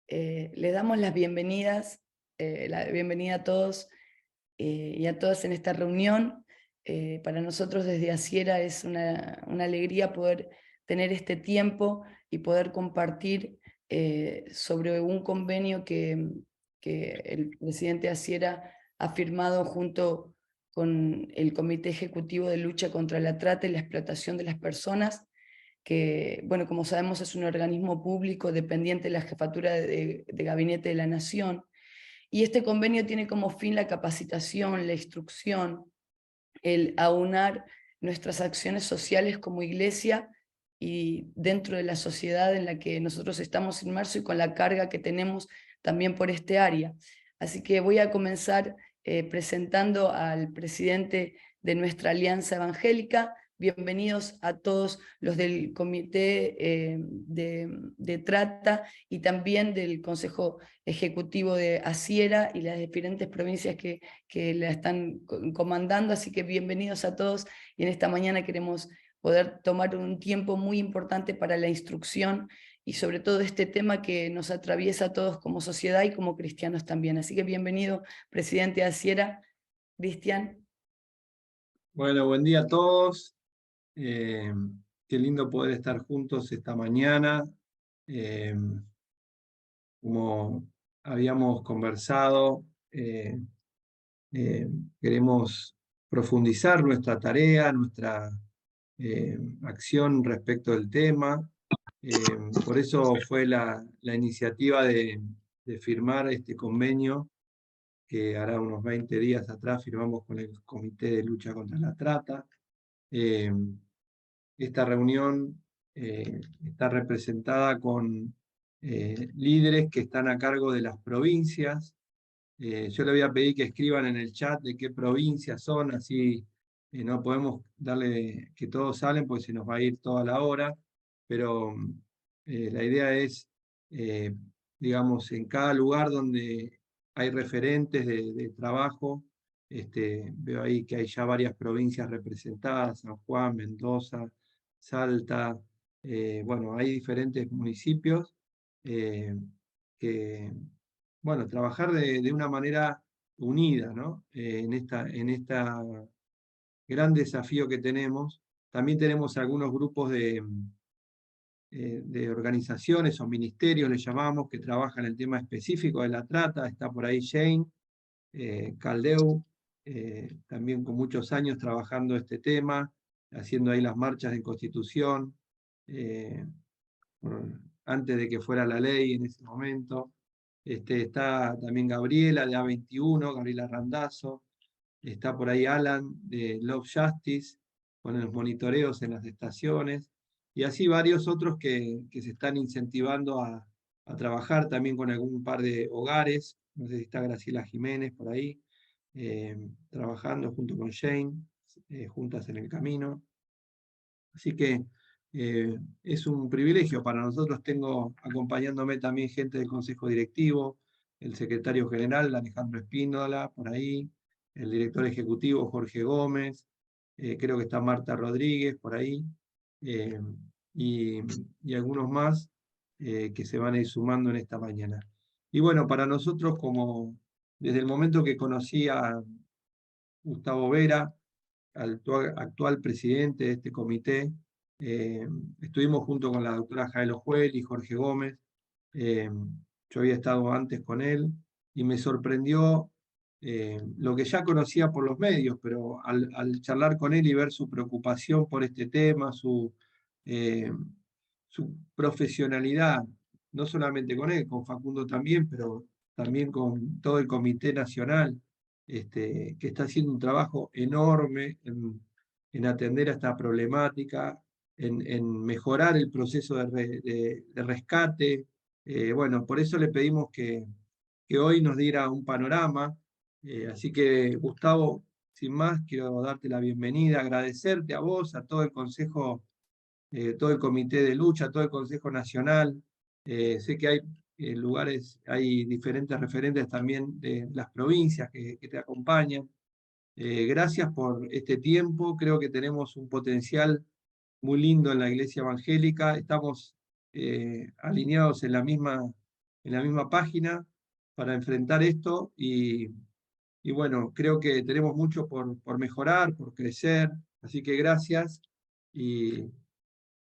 Les damos las bienvenidas, la bienvenida a todos y a todas en esta reunión. Para nosotros desde Asiera es una alegría poder tener este tiempo y poder compartir sobre un convenio que el presidente Asiera ha firmado junto con el Comité Ejecutivo de Lucha contra la Trata y la Explotación de las Personas, que, bueno, como sabemos, es un organismo público dependiente de la Jefatura de Gabinete de la Nación, y este convenio tiene como fin la capacitación, la instrucción, el aunar nuestras acciones sociales como iglesia y dentro de la sociedad en la que nosotros estamos inmersos y con la carga que tenemos también por este área. Así que voy a comenzar presentando al presidente de nuestra Alianza Evangélica. Bienvenidos a todos los del Comité de Trata y también del Consejo Ejecutivo de Asiera y las diferentes provincias que la están comandando, así que bienvenidos a todos, y en esta mañana queremos poder tomar un tiempo muy importante para la instrucción y sobre todo este tema que nos atraviesa a todos como sociedad y como cristianos también. Así que bienvenido, presidente Asiera. Cristian. Bueno, buen día a todos. Qué lindo poder estar juntos esta mañana. Eh, Como habíamos conversado, eh, queremos profundizar nuestra tarea, nuestra acción respecto del tema. Por eso fue la iniciativa de firmar este convenio que hará unos 20 días atrás firmamos con el Comité de Lucha contra la Trata. Eh, Esta reunión está representada con líderes que están a cargo de las provincias. Yo le voy a pedir que escriban en el chat de qué provincias son, así no podemos darle que todos salen porque se nos va a ir toda la hora, pero la idea es, eh, digamos, en cada lugar donde hay referentes de trabajo, veo ahí que hay ya varias provincias representadas: San Juan, Mendoza, Salta, bueno, hay diferentes municipios que, bueno, trabajar de una manera unida, ¿no? En este gran desafío que tenemos. También tenemos algunos grupos de organizaciones o ministerios, le llamamos, que trabajan el tema específico de la trata. Está por ahí Jane Caldeu, también con muchos años trabajando este tema, haciendo ahí las marchas de Constitución, bueno, antes de que fuera la ley en ese momento. Está también Gabriela de A21, Gabriela Randazzo. Está por ahí Alan de Love Justice, con los monitoreos en las estaciones. Y así varios otros que se están incentivando a trabajar también con algún par de hogares. No sé si está Graciela Jiménez por ahí, trabajando junto con Jane, juntas en el camino. Así que es un privilegio para nosotros. Tengo acompañándome también gente del Consejo Directivo, el secretario general Alejandro Espíndola, por ahí, el director ejecutivo Jorge Gómez, creo que está Marta Rodríguez por ahí, eh, y, y algunos más que se van a ir sumando en esta mañana. Y bueno, para nosotros, como desde el momento que conocí a Gustavo Vera, actual presidente de este comité, eh, estuvimos junto con la doctora Jael Ojuel y Jorge Gómez. eh, yo había estado antes con él y me sorprendió lo que ya conocía por los medios, pero al charlar con él y ver su preocupación por este tema, eh, su profesionalidad, no solamente con él, con Facundo también, pero también con todo el Comité Nacional, que está haciendo un trabajo enorme en atender a esta problemática, en mejorar el proceso de rescate. Bueno, por eso le pedimos que hoy nos diera un panorama. Así que, Gustavo, sin más, quiero darte la bienvenida, agradecerte a vos, a todo el Consejo, todo el Comité de Lucha, todo el Consejo Nacional. Sé que hay lugares, hay diferentes referentes también de las provincias que te acompañan. Gracias por este tiempo. Creo que tenemos un potencial muy lindo en la Iglesia Evangélica. Estamos alineados en en la misma página para enfrentar esto y bueno, creo que tenemos mucho por mejorar, por crecer, así que gracias y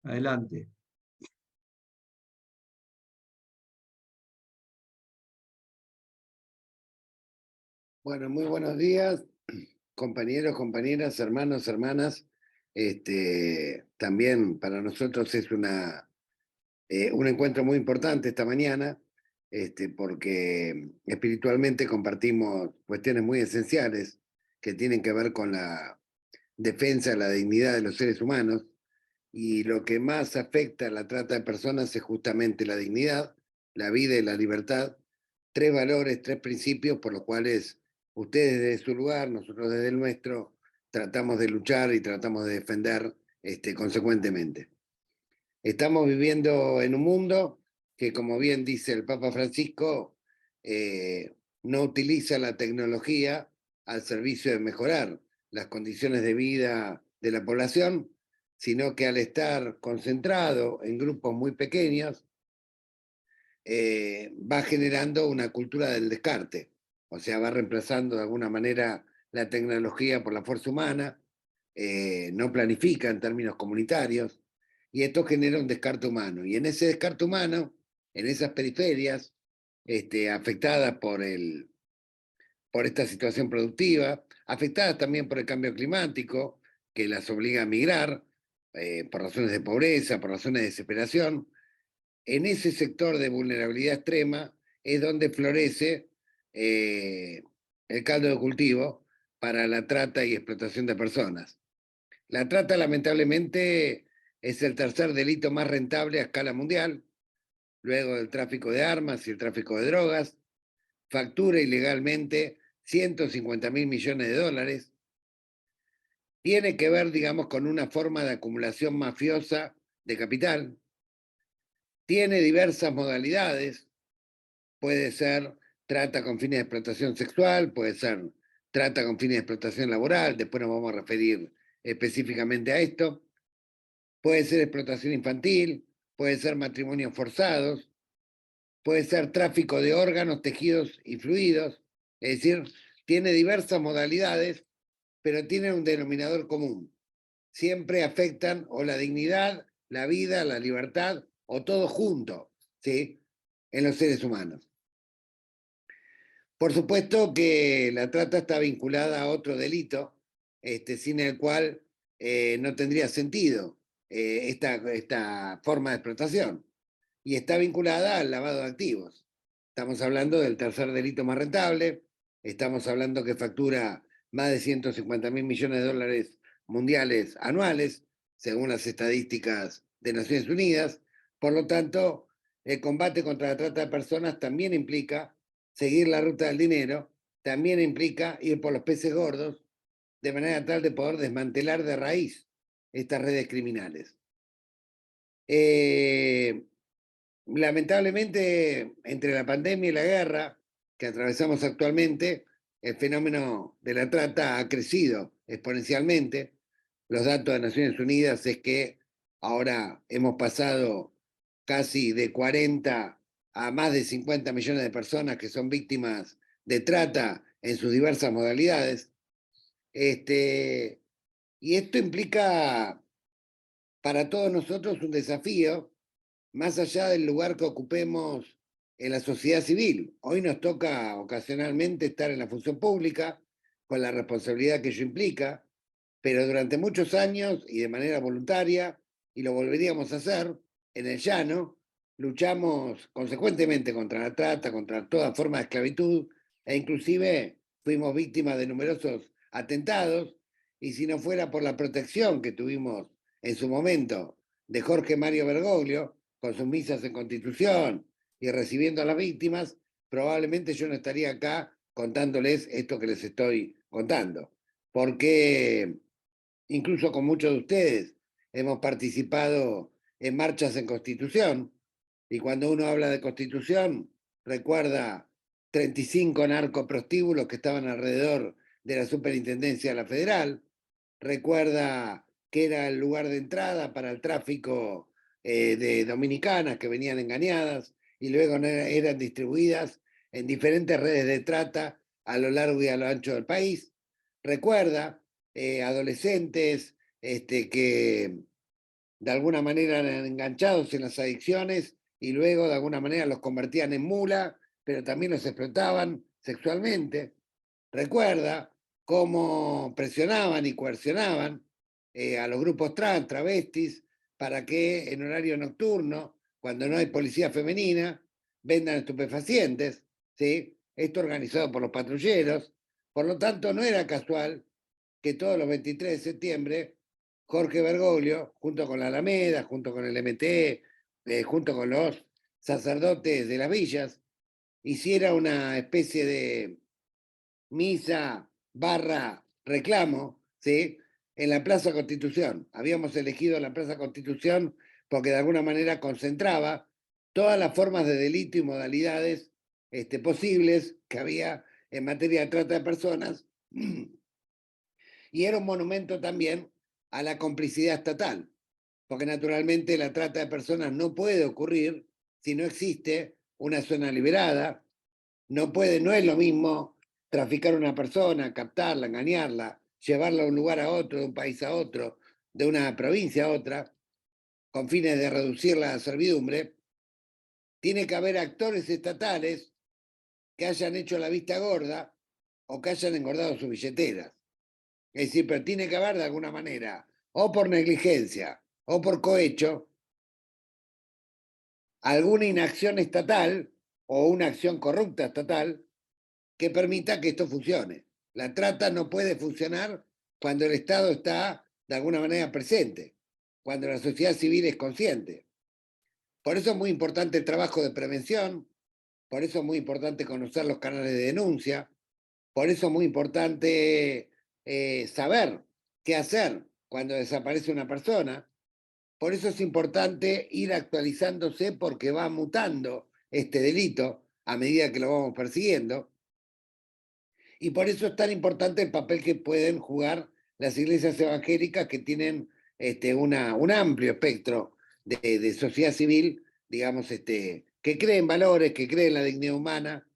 adelante. Bueno, muy buenos días, compañeros, compañeras, hermanos, hermanas. También para nosotros es un encuentro muy importante esta mañana, porque espiritualmente compartimos cuestiones muy esenciales que tienen que ver con la defensa de la dignidad de los seres humanos. Y lo que más afecta a la trata de personas es justamente la dignidad, la vida y la libertad. Tres valores, tres principios por los cuales ustedes desde su lugar, nosotros desde el nuestro, tratamos de luchar y tratamos de defender consecuentemente. Estamos viviendo en un mundo que, como bien dice el Papa Francisco, no utiliza la tecnología al servicio de mejorar las condiciones de vida de la población, sino que al estar concentrado en grupos muy pequeños, va generando una cultura del descarte. O sea, va reemplazando de alguna manera la tecnología por la fuerza humana, no planifica en términos comunitarios, y esto genera un descarte humano. Y en ese descarte humano, en esas periferias afectadas por esta situación productiva, afectadas también por el cambio climático, que las obliga a migrar por razones de pobreza, por razones de desesperación, en ese sector de vulnerabilidad extrema es donde florece el caldo de cultivo para la trata y explotación de personas. La trata, lamentablemente, es el tercer delito más rentable a escala mundial, luego del tráfico de armas y el tráfico de drogas. Factura ilegalmente 150.000 millones de dólares. Tiene que ver, digamos, con una forma de acumulación mafiosa de capital. Tiene diversas modalidades. Puede ser trata con fines de explotación sexual, puede ser trata con fines de explotación laboral, después nos vamos a referir específicamente a esto. Puede ser explotación infantil, puede ser matrimonios forzados, puede ser tráfico de órganos, tejidos y fluidos. Es decir, tiene diversas modalidades, pero tiene un denominador común. Siempre afectan o la dignidad, la vida, la libertad, o todo junto, ¿sí? En los seres humanos. Por supuesto que la trata está vinculada a otro delito, sin el cual no tendría sentido esta forma de explotación. Y está vinculada al lavado de activos. Estamos hablando del tercer delito más rentable, estamos hablando que factura más de 150.000 millones de dólares mundiales anuales, según las estadísticas de Naciones Unidas. Por lo tanto, el combate contra la trata de personas también implica seguir la ruta del dinero, también implica ir por los peces gordos, de manera tal de poder desmantelar de raíz estas redes criminales. Lamentablemente, entre la pandemia y la guerra que atravesamos actualmente, el fenómeno de la trata ha crecido exponencialmente. Los datos de Naciones Unidas es que ahora hemos pasado casi de 40 a más de 50 millones de personas que son víctimas de trata en sus diversas modalidades. Y esto implica para todos nosotros un desafío más allá del lugar que ocupemos en la sociedad civil. Hoy nos toca ocasionalmente estar en la función pública, con la responsabilidad que ello implica, pero durante muchos años y de manera voluntaria, y lo volveríamos a hacer, en el llano, luchamos consecuentemente contra la trata, contra toda forma de esclavitud, e inclusive fuimos víctimas de numerosos atentados, y si no fuera por la protección que tuvimos en su momento de Jorge Mario Bergoglio, con sus misas en Constitución y recibiendo a las víctimas, probablemente yo no estaría acá contándoles esto que les estoy contando. Porque incluso con muchos de ustedes hemos participado en marchas en Constitución, y cuando uno habla de Constitución, recuerda 35 narcoprostíbulos que estaban alrededor de la Superintendencia de la Federal, recuerda que era el lugar de entrada para el tráfico de dominicanas que venían engañadas, y luego eran distribuidas en diferentes redes de trata a lo largo y a lo ancho del país. Recuerda adolescentes que de alguna manera eran enganchados en las adicciones y luego de alguna manera los convertían en mula, pero también los explotaban sexualmente. Recuerda cómo presionaban y coercionaban a los grupos trans, travestis, para que en horario nocturno, cuando no hay policía femenina, vendan estupefacientes, ¿sí? Esto organizado por los patrulleros. Por lo tanto, no era casual que todos los 23 de septiembre, Jorge Bergoglio, junto con la Alameda, junto con el MT, junto con los sacerdotes de las villas, hiciera una especie de misa barra reclamo, ¿sí? En la Plaza Constitución. Habíamos elegido la Plaza Constitución porque de alguna manera concentraba todas las formas de delito y modalidades posibles que había en materia de trata de personas. Y era un monumento también a la complicidad estatal, porque naturalmente la trata de personas no puede ocurrir si no existe una zona liberada, no es lo mismo traficar a una persona, captarla, engañarla, llevarla de un lugar a otro, de un país a otro, de una provincia a otra, con fines de reducirla a servidumbre. Tiene que haber actores estatales que hayan hecho la vista gorda o que hayan engordado sus billeteras. Es decir, pero tiene que haber de alguna manera, o por negligencia o por cohecho, alguna inacción estatal o una acción corrupta estatal que permita que esto funcione. La trata no puede funcionar cuando el Estado está de alguna manera presente, cuando la sociedad civil es consciente. Por eso es muy importante el trabajo de prevención, por eso es muy importante conocer los canales de denuncia, por eso es muy importante saber qué hacer cuando desaparece una persona. Por eso es importante ir actualizándose porque va mutando este delito a medida que lo vamos persiguiendo. Y por eso es tan importante el papel que pueden jugar las iglesias evangélicas que tienen un amplio espectro de sociedad civil, digamos, que cree en valores, que cree en la dignidad humana,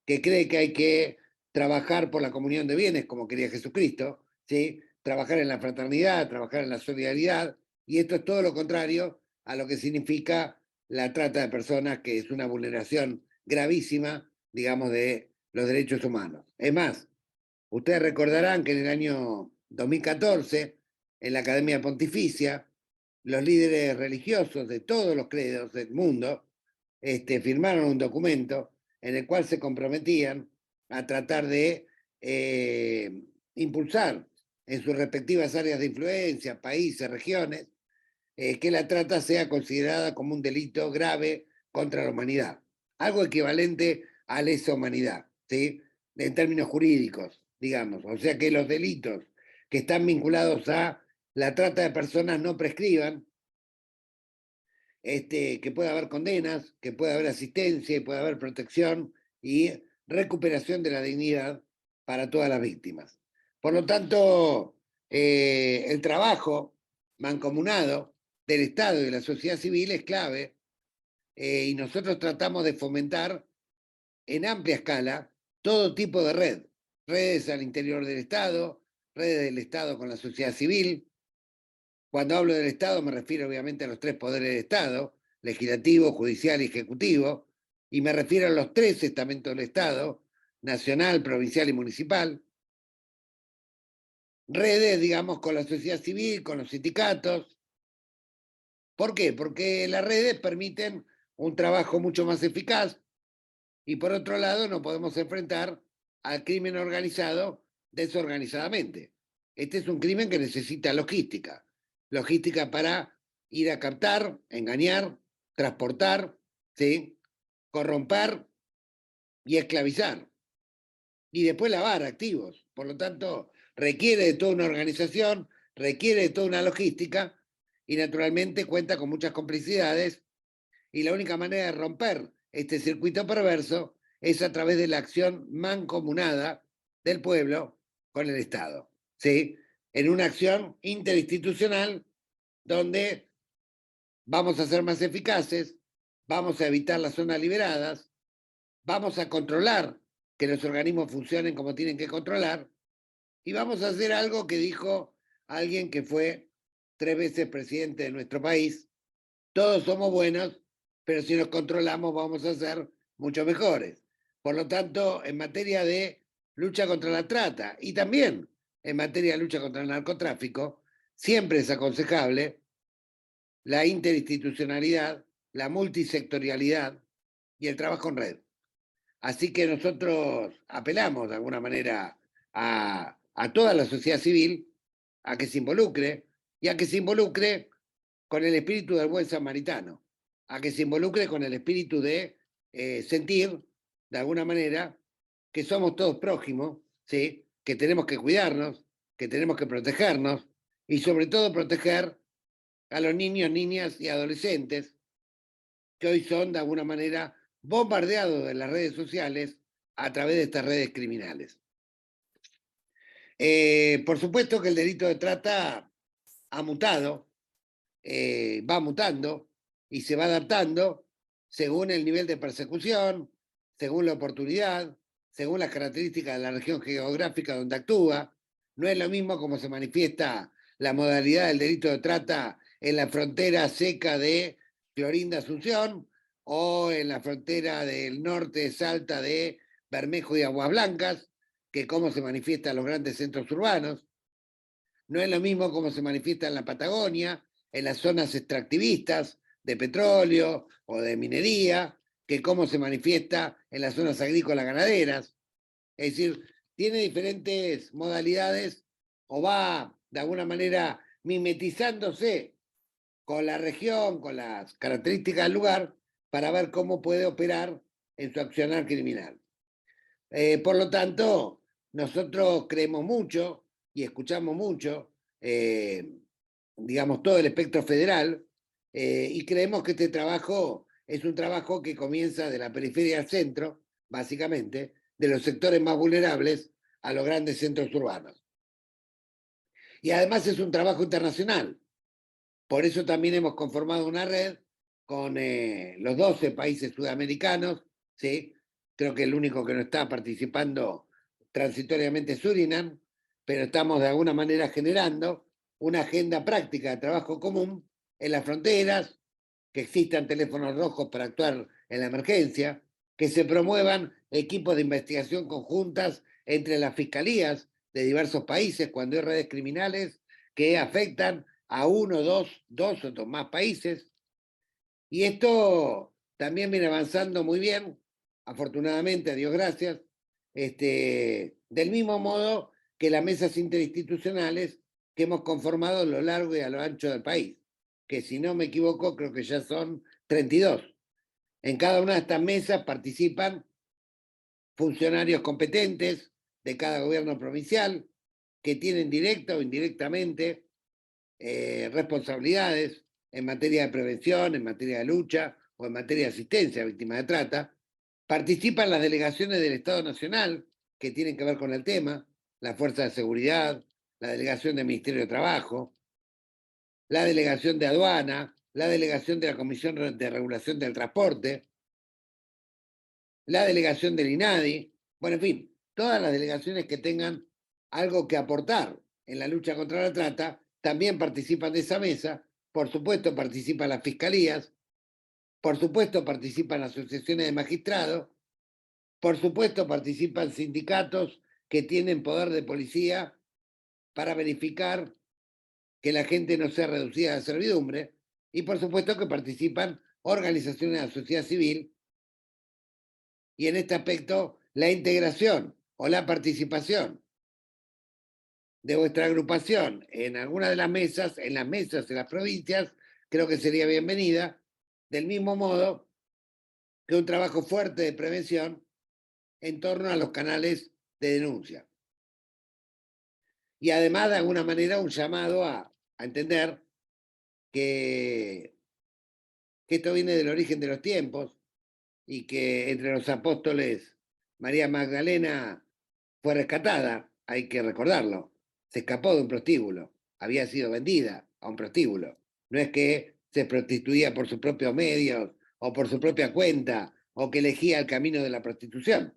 que cree que hay que trabajar por la comunión de bienes, como quería Jesucristo, ¿sí? Trabajar en la fraternidad, trabajar en la solidaridad, y esto es todo lo contrario a lo que significa la trata de personas, que es una vulneración gravísima, digamos, de los derechos humanos. Es más, ustedes recordarán que en el año 2014, en la Academia Pontificia, los líderes religiosos de todos los credos del mundo firmaron un documento en el cual se comprometían a tratar de impulsar en sus respectivas áreas de influencia, países, regiones, que la trata sea considerada como un delito grave contra la humanidad. Algo equivalente a lesa humanidad, ¿sí? En términos jurídicos, digamos. O sea que los delitos que están vinculados a la trata de personas no prescriban, que pueda haber condenas, que pueda haber asistencia y pueda haber protección y recuperación de la dignidad para todas las víctimas. Por lo tanto, el trabajo mancomunado del Estado y de la sociedad civil es clave, y nosotros tratamos de fomentar en amplia escala todo tipo de redes al interior del Estado, redes del Estado con la sociedad civil. Cuando hablo del Estado me refiero obviamente a los tres poderes del Estado, legislativo, judicial y ejecutivo, y me refiero a los tres estamentos del Estado, nacional, provincial y municipal. Redes, digamos, con la sociedad civil, con los sindicatos. ¿Por qué? Porque las redes permiten un trabajo mucho más eficaz y por otro lado no podemos enfrentar al crimen organizado desorganizadamente. Este es un crimen que necesita logística. Logística para ir a captar, engañar, transportar, ¿sí? Corromper y esclavizar. Y después lavar activos. Por lo tanto, requiere de toda una organización, requiere de toda una logística y naturalmente cuenta con muchas complicidades. Y la única manera de romper este circuito perverso es a través de la acción mancomunada del pueblo con el Estado, ¿sí? En una acción interinstitucional donde vamos a ser más eficaces, vamos a evitar las zonas liberadas, vamos a controlar que los organismos funcionen como tienen que controlar, y vamos a hacer algo que dijo alguien que fue 3 veces presidente de nuestro país: todos somos buenos, pero si nos controlamos vamos a ser mucho mejores. Por lo tanto, en materia de lucha contra la trata y también en materia de lucha contra el narcotráfico, siempre es aconsejable la interinstitucionalidad, la multisectorialidad y el trabajo en red. Así que nosotros apelamos de alguna manera a toda la sociedad civil a que se involucre, y a que se involucre con el espíritu del buen samaritano, a que se involucre con el espíritu de sentir, de alguna manera, que somos todos prójimos, ¿sí? Que tenemos que cuidarnos, que tenemos que protegernos, y sobre todo proteger a los niños, niñas y adolescentes que hoy son, de alguna manera, bombardeados de las redes sociales a través de estas redes criminales. Por supuesto que el delito de trata ha mutado, va mutando y se va adaptando según el nivel de persecución, según la oportunidad, según las características de la región geográfica donde actúa. No es lo mismo como se manifiesta la modalidad del delito de trata en la frontera seca de Clorinda Asunción o en la frontera del norte de Salta de Bermejo y Aguas Blancas, que cómo se manifiesta en los grandes centros urbanos. No es lo mismo cómo se manifiesta en la Patagonia, en las zonas extractivistas de petróleo o de minería, que cómo se manifiesta en las zonas agrícolas ganaderas. Es decir, tiene diferentes modalidades o va de alguna manera mimetizándose con la región, con las características del lugar, para ver cómo puede operar en su accionar criminal. Por lo tanto, nosotros creemos mucho y escuchamos mucho, digamos, todo el espectro federal, y creemos que este trabajo es un trabajo que comienza de la periferia al centro, básicamente, de los sectores más vulnerables a los grandes centros urbanos. Y además es un trabajo internacional. Por eso también hemos conformado una red con los 12 países sudamericanos, ¿sí? Creo que el único que no está participando transitoriamente es Surinam, pero estamos de alguna manera generando una agenda práctica de trabajo común en las fronteras, que existan teléfonos rojos para actuar en la emergencia, que se promuevan equipos de investigación conjuntas entre las fiscalías de diversos países cuando hay redes criminales que afectan a uno, dos o más países. Y esto también viene avanzando muy bien, afortunadamente, a Dios gracias, del mismo modo que las mesas interinstitucionales que hemos conformado a lo largo y a lo ancho del país, que si no me equivoco creo que ya son 32. En cada una de estas mesas participan funcionarios competentes de cada gobierno provincial que tienen directa o indirectamente responsabilidades en materia de prevención, en materia de lucha o en materia de asistencia a víctimas de trata. Participan las delegaciones del Estado Nacional que tienen que ver con el tema, la Fuerza de Seguridad, la delegación del Ministerio de Trabajo, la delegación de Aduana, la delegación de la Comisión de Regulación del Transporte, la delegación del INADI, bueno, en fin, todas las delegaciones que tengan algo que aportar en la lucha contra la trata también participan de esa mesa. Por supuesto participan las fiscalías, por supuesto participan asociaciones de magistrados, por supuesto participan sindicatos que tienen poder de policía para verificar que la gente no sea reducida a servidumbre, y por supuesto que participan organizaciones de la sociedad civil. Y en este aspecto, la integración o la participación de vuestra agrupación en alguna de las mesas, en las mesas de las provincias, creo que sería bienvenida, del mismo modo que un trabajo fuerte de prevención en torno a los canales de denuncia. Y además, de alguna manera, un llamado a entender que esto viene del origen de los tiempos y que entre los apóstoles María Magdalena fue rescatada, hay que recordarlo, se escapó de un prostíbulo, había sido vendida a un prostíbulo. No es que se prostituía por sus propios medios o por su propia cuenta, o que elegía el camino de la prostitución.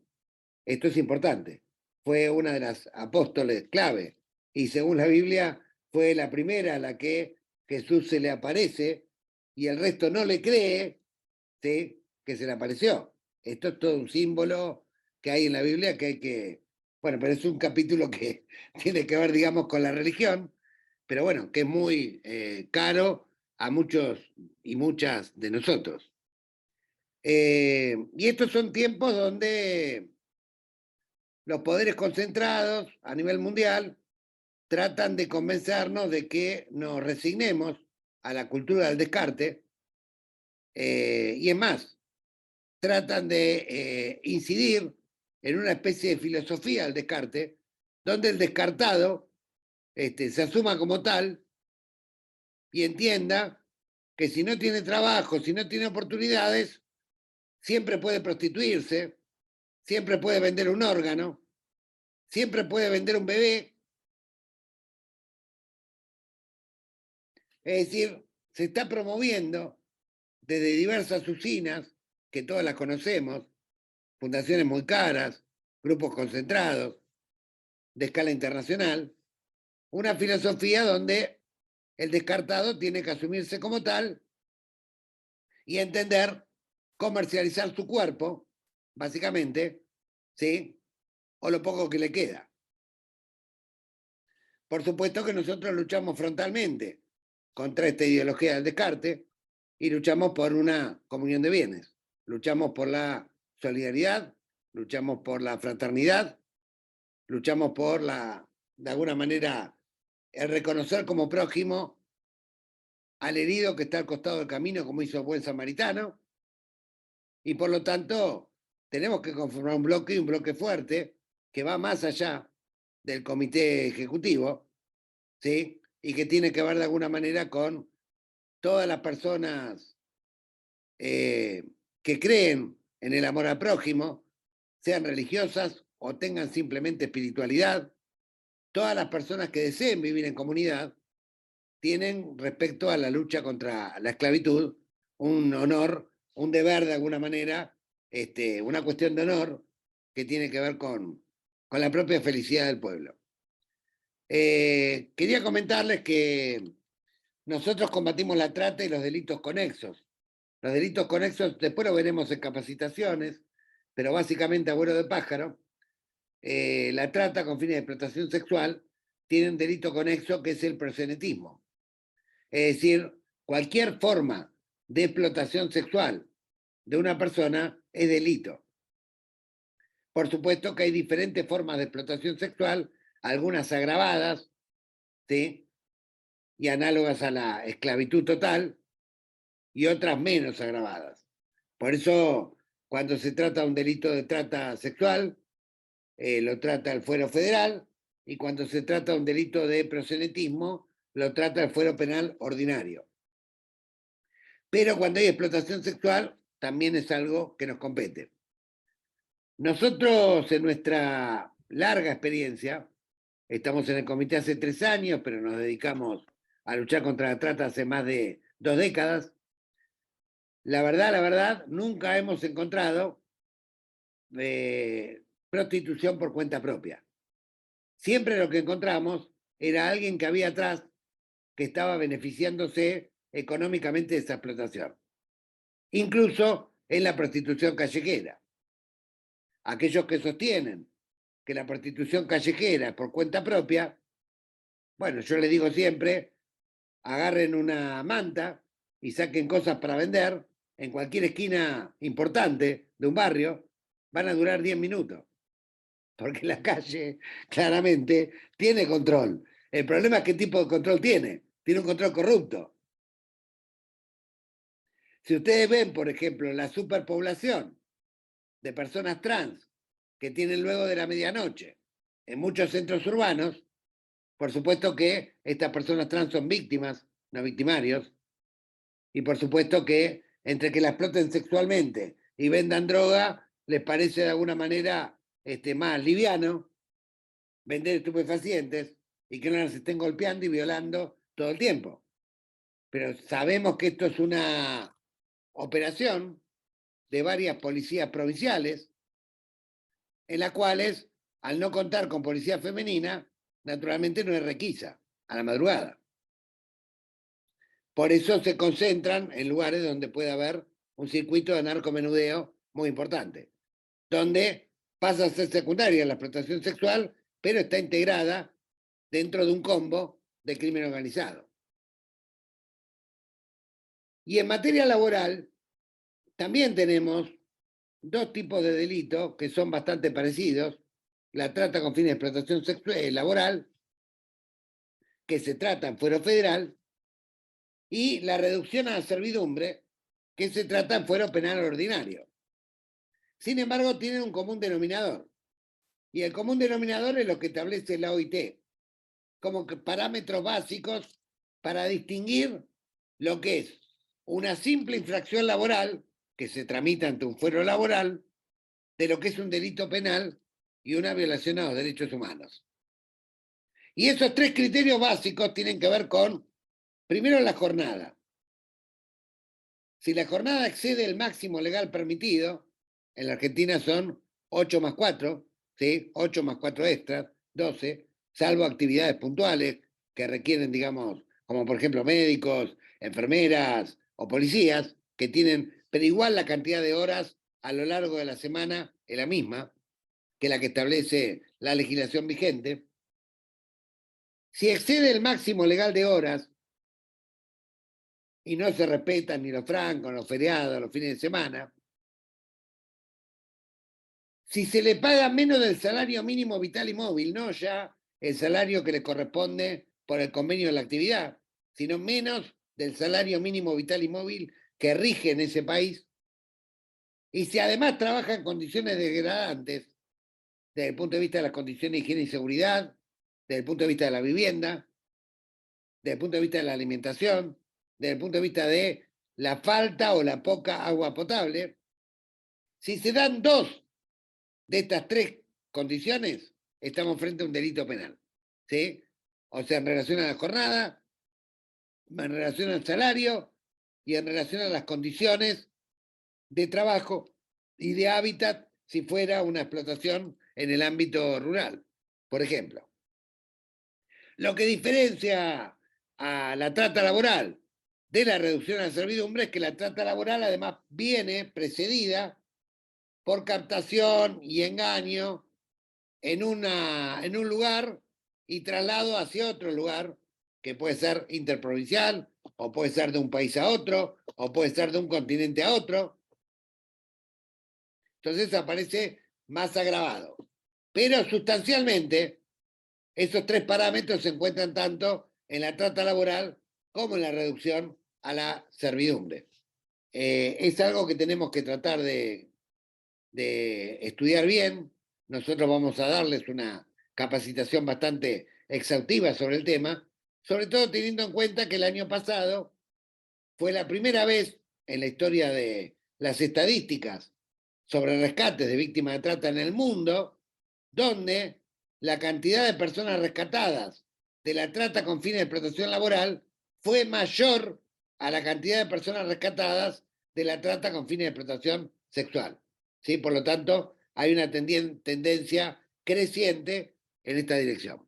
Esto es importante. Fue una de las apóstoles clave. Y según la Biblia, fue la primera a la que Jesús se le aparece y el resto no le cree, ¿sí?, que se le apareció. Esto es todo un símbolo que hay en la Biblia que hay que... Bueno, pero es un capítulo que tiene que ver, digamos, con la religión, pero bueno, que es muy caro a muchos y muchas de nosotros. Y estos son tiempos donde los poderes concentrados a nivel mundial tratan de convencernos de que nos resignemos a la cultura del descarte, y es más, tratan de incidir en una especie de filosofía del descarte, donde el descartado se asuma como tal y entienda que si no tiene trabajo, si no tiene oportunidades, siempre puede prostituirse, siempre puede vender un órgano, siempre puede vender un bebé. Es decir, se está promoviendo desde diversas usinas, que todas las conocemos, fundaciones muy caras, grupos concentrados, de escala internacional, una filosofía donde el descartado tiene que asumirse como tal y entender comercializar su cuerpo, básicamente, ¿sí?, o lo poco que le queda. Por supuesto que nosotros luchamos frontalmente contra esta ideología del descarte y luchamos por una comunión de bienes. Luchamos por la solidaridad, luchamos por la fraternidad, luchamos por de alguna manera, el reconocer como prójimo al herido que está al costado del camino, como hizo el buen samaritano, y por lo tanto tenemos que conformar un bloque, y un bloque fuerte, que va más allá del comité ejecutivo, ¿sí?, y que tiene que ver de alguna manera con todas las personas que creen en el amor al prójimo, sean religiosas o tengan simplemente espiritualidad, todas las personas que deseen vivir en comunidad, tienen respecto a la lucha contra la esclavitud un honor, un deber de alguna manera, una cuestión de honor que tiene que ver con la propia felicidad del pueblo. Quería comentarles que nosotros combatimos la trata y los delitos conexos. Los delitos conexos, después lo veremos en capacitaciones, pero básicamente a vuelo de pájaro, la trata con fines de explotación sexual tiene un delito conexo que es el proxenetismo. Es decir, cualquier forma de explotación sexual de una persona es delito. Por supuesto que hay diferentes formas de explotación sexual, algunas agravadas, ¿sí?, y análogas a la esclavitud total, y otras menos agravadas. Por eso, cuando se trata de un delito de trata sexual, lo trata el fuero federal, y cuando se trata de un delito de proxenetismo, lo trata el fuero penal ordinario. Pero cuando hay explotación sexual, también es algo que nos compete. Nosotros, en nuestra larga experiencia, estamos en el comité hace 3 años, pero nos dedicamos a luchar contra la trata hace más de 2 décadas. La verdad, nunca hemos encontrado prostitución por cuenta propia. Siempre lo que encontramos era alguien que había atrás que estaba beneficiándose económicamente de esa explotación. Incluso en la prostitución callejera. Aquellos que sostienen que la prostitución callejera es por cuenta propia, bueno, yo les digo siempre, agarren una manta y saquen cosas para vender en cualquier esquina importante de un barrio, van a durar 10 minutos. Porque la calle claramente tiene control. El problema es qué tipo de control tiene. Tiene un control corrupto. Si ustedes ven, por ejemplo, la superpoblación de personas trans que tienen luego de la medianoche en muchos centros urbanos, por supuesto que estas personas trans son víctimas, no victimarios, y por supuesto que entre que la exploten sexualmente y vendan droga, les parece de alguna manera más liviano vender estupefacientes y que no las estén golpeando y violando todo el tiempo. Pero sabemos que esto es una operación de varias policías provinciales, en las cuales, al no contar con policía femenina, naturalmente no es requisa a la madrugada. Por eso se concentran en lugares donde puede haber un circuito de narcomenudeo muy importante, donde pasa a ser secundaria la explotación sexual, pero está integrada dentro de un combo de crimen organizado. Y en materia laboral, también tenemos dos tipos de delitos que son bastante parecidos. La trata con fines de explotación sexual, laboral, que se trata en fuero federal, y la reducción a la servidumbre, que se trata en fuero penal ordinario. Sin embargo, tienen un común denominador. Y el común denominador es lo que establece la OIT, como que parámetros básicos para distinguir lo que es una simple infracción laboral, que se tramita ante un fuero laboral, de lo que es un delito penal y una violación a los derechos humanos. Y esos tres criterios básicos tienen que ver con, primero, la jornada. Si la jornada excede el máximo legal permitido, en la Argentina son 8 más 4, ¿sí? 8 más 4 extras, 12, salvo actividades puntuales que requieren, digamos, como por ejemplo médicos, enfermeras o policías, que tienen, pero igual la cantidad de horas a lo largo de la semana es la misma que la que establece la legislación vigente. Si excede el máximo legal de horas y no se respetan ni los francos, los feriados, los fines de semana, si se le paga menos del salario mínimo vital y móvil, no ya el salario que le corresponde por el convenio de la actividad, sino menos del salario mínimo vital y móvil que rige en ese país, y si además trabaja en condiciones degradantes, desde el punto de vista de las condiciones de higiene y seguridad, desde el punto de vista de la vivienda, desde el punto de vista de la alimentación, desde el punto de vista de la falta o la poca agua potable, si se dan dos de estas tres condiciones, estamos frente a un delito penal, ¿sí? O sea, en relación a la jornada, en relación al salario y en relación a las condiciones de trabajo y de hábitat si fuera una explotación en el ámbito rural, por ejemplo. Lo que diferencia a la trata laboral de la reducción a la servidumbre es que la trata laboral además viene precedida por captación y engaño en un lugar y traslado hacia otro lugar, que puede ser interprovincial, o puede ser de un país a otro, o puede ser de un continente a otro. Entonces aparece más agravado. Pero sustancialmente, esos tres parámetros se encuentran tanto en la trata laboral como en la reducción a la servidumbre. Es algo que tenemos que tratar de estudiar bien. Nosotros vamos a darles una capacitación bastante exhaustiva sobre el tema, sobre todo teniendo en cuenta que el año pasado fue la primera vez en la historia de las estadísticas sobre rescates de víctimas de trata en el mundo, donde la cantidad de personas rescatadas de la trata con fines de explotación laboral fue mayor a la cantidad de personas rescatadas de la trata con fines de explotación sexual. ¿Sí? Por lo tanto, hay una tendencia creciente en esta dirección.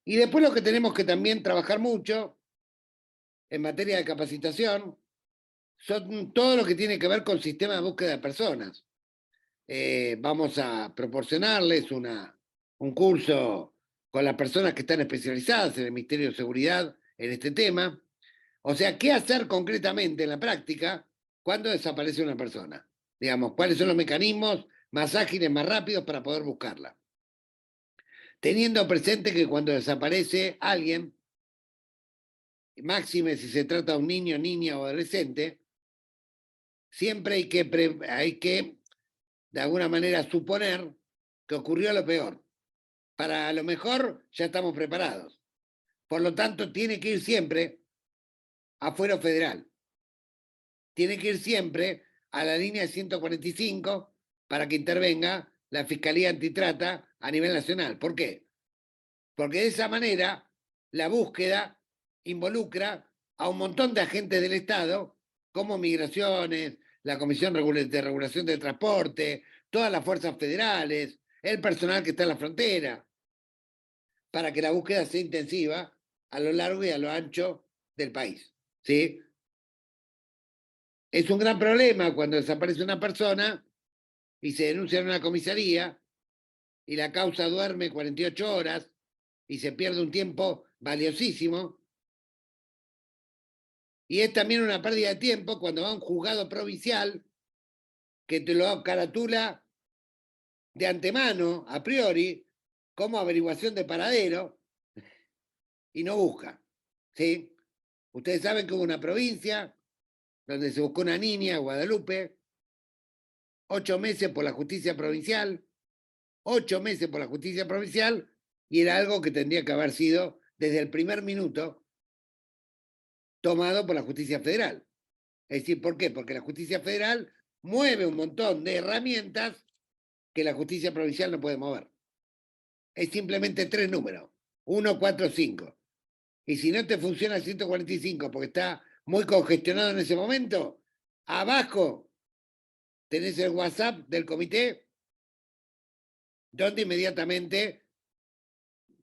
Y después lo que tenemos que también trabajar mucho en materia de capacitación son todo lo que tiene que ver con sistema de búsqueda de personas. Vamos a proporcionarles un curso con las personas que están especializadas en el Ministerio de Seguridad en este tema. O sea, ¿qué hacer concretamente en la práctica cuando desaparece una persona? Digamos, ¿cuáles son los mecanismos más ágiles, más rápidos para poder buscarla? Teniendo presente que cuando desaparece alguien, máxime si se trata de un niño, niña o adolescente, siempre hay que de alguna manera suponer que ocurrió lo peor. Para lo mejor ya estamos preparados. Por lo tanto, tiene que ir siempre a fuero federal. Tiene que ir siempre a la línea 145 para que intervenga la Fiscalía Antitrata a nivel nacional. ¿Por qué? Porque de esa manera la búsqueda involucra a un montón de agentes del Estado como Migraciones, la Comisión de Regulación de Transporte, todas las fuerzas federales, el personal que está en la frontera, para que la búsqueda sea intensiva a lo largo y a lo ancho del país. ¿Sí? Es un gran problema cuando desaparece una persona y se denuncia en una comisaría y la causa duerme 48 horas y se pierde un tiempo valiosísimo. Y es también una pérdida de tiempo cuando va a un juzgado provincial que te lo caratula de antemano, a priori, como averiguación de paradero y no busca. ¿Sí? Ustedes saben que hubo una provincia donde se buscó una niña, Guadalupe, 8 meses por la justicia provincial, 8 meses por la justicia provincial, y era algo que tendría que haber sido desde el primer minuto tomado por la justicia federal. Es decir, ¿por qué? Porque la justicia federal mueve un montón de herramientas que la justicia provincial no puede mover. Es simplemente 3 números, 1, 4, 5. Y si no te funciona el 145 porque está muy congestionado en ese momento, abajo tenés el WhatsApp del comité donde inmediatamente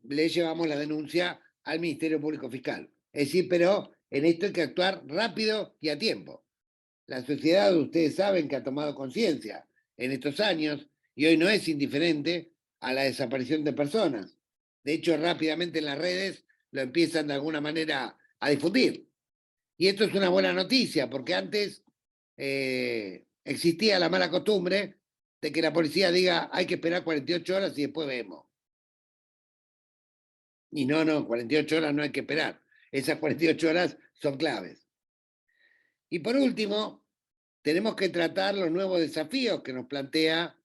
le llevamos la denuncia al Ministerio Público Fiscal. Es decir, pero en esto hay que actuar rápido y a tiempo. La sociedad, ustedes saben que ha tomado conciencia en estos años y hoy no es indiferente a la desaparición de personas. De hecho, rápidamente en las redes lo empiezan de alguna manera a difundir. Y esto es una buena noticia, porque antes existía la mala costumbre de que la policía diga hay que esperar 48 horas y después vemos. Y no, 48 horas no hay que esperar. Esas 48 horas son claves. Y por último, tenemos que tratar los nuevos desafíos que nos plantea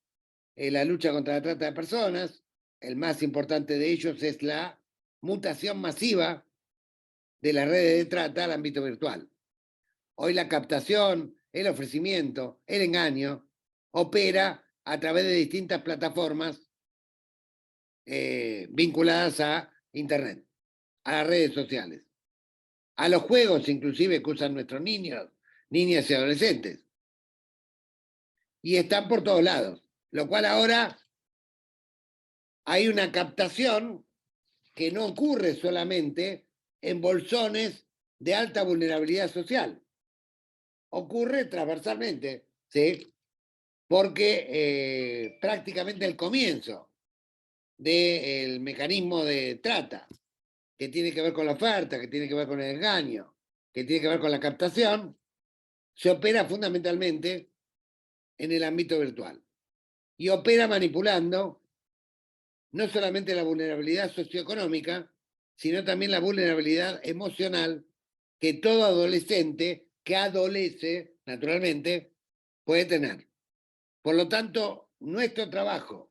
la lucha contra la trata de personas. El más importante de ellos es la mutación masiva de las redes de trata al ámbito virtual. Hoy la captación, el ofrecimiento, el engaño, opera a través de distintas plataformas vinculadas a Internet, a las redes sociales, a los juegos inclusive que usan nuestros niños, niñas y adolescentes. Y están por todos lados, lo cual ahora hay una captación que no ocurre solamente en bolsones de alta vulnerabilidad social. Ocurre transversalmente, ¿sí? Porque prácticamente el comienzo del mecanismo de trata, que tiene que ver con la oferta, que tiene que ver con el engaño, que tiene que ver con la captación, se opera fundamentalmente en el ámbito virtual. Y opera manipulando no solamente la vulnerabilidad socioeconómica, sino también la vulnerabilidad emocional que todo adolescente que adolece, naturalmente, puede tener. Por lo tanto, nuestro trabajo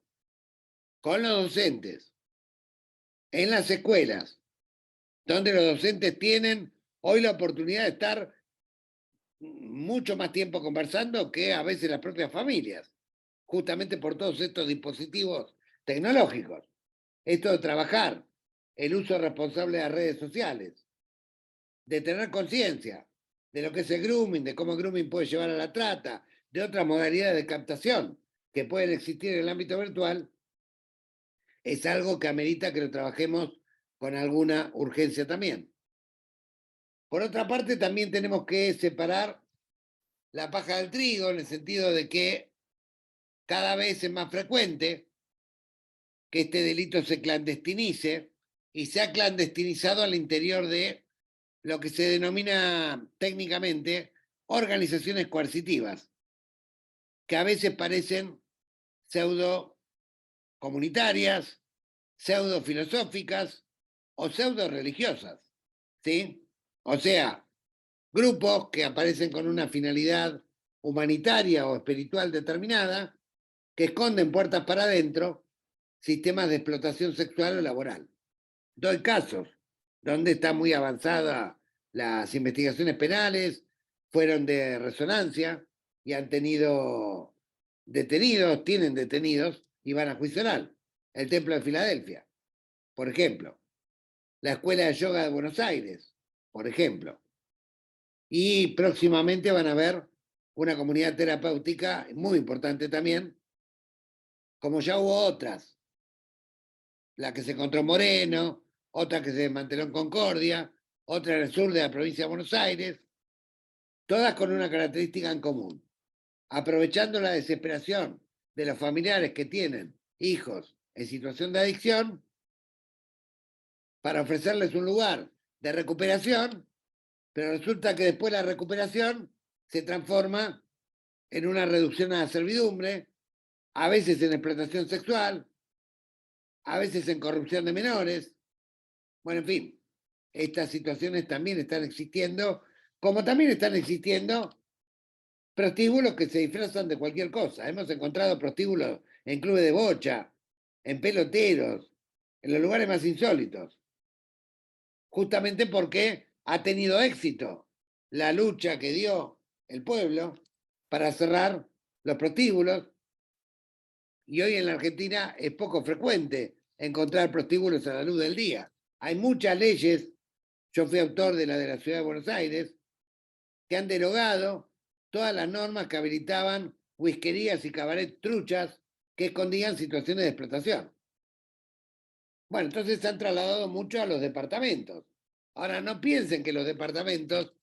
con los docentes en las escuelas, donde los docentes tienen hoy la oportunidad de estar mucho más tiempo conversando que a veces las propias familias, justamente por todos estos dispositivos tecnológicos. Esto de trabajar el uso responsable de las redes sociales, de tener conciencia de lo que es el grooming, de cómo el grooming puede llevar a la trata, de otras modalidades de captación que pueden existir en el ámbito virtual, es algo que amerita que lo trabajemos con alguna urgencia también. Por otra parte, también tenemos que separar la paja del trigo, en el sentido de que cada vez es más frecuente que este delito se clandestinice y se ha clandestinizado al interior de lo que se denomina técnicamente organizaciones coercitivas, que a veces parecen pseudo comunitarias, pseudo filosóficas o pseudo religiosas, ¿sí? O sea, grupos que aparecen con una finalidad humanitaria o espiritual determinada, que esconden puertas para adentro sistemas de explotación sexual o laboral. Doy casos donde están muy avanzadas las investigaciones penales, fueron de resonancia y han tenido detenidos, tienen detenidos y van a juicio oral. El Templo de Filadelfia, por ejemplo. La Escuela de Yoga de Buenos Aires, por ejemplo. Y próximamente van a ver una comunidad terapéutica muy importante también, como ya hubo otras. La que se encontró en Moreno, otra que se desmanteló en Concordia, otra en el sur de la provincia de Buenos Aires, todas con una característica en común. Aprovechando la desesperación de los familiares que tienen hijos en situación de adicción, para ofrecerles un lugar de recuperación, pero resulta que después la recuperación se transforma en una reducción a la servidumbre, a veces en explotación sexual, a veces en corrupción de menores. Bueno, en fin, estas situaciones también están existiendo, como también están existiendo prostíbulos que se disfrazan de cualquier cosa. Hemos encontrado prostíbulos en clubes de bocha, en peloteros, en los lugares más insólitos. Justamente porque ha tenido éxito la lucha que dio el pueblo para cerrar los prostíbulos. Y hoy en la Argentina es poco frecuente encontrar prostíbulos a la luz del día. Hay muchas leyes, yo fui autor de la Ciudad de Buenos Aires, que han derogado todas las normas que habilitaban whiskerías y cabaret truchas que escondían situaciones de explotación. Bueno, entonces se han trasladado mucho a los departamentos. Ahora, no piensen que los departamentos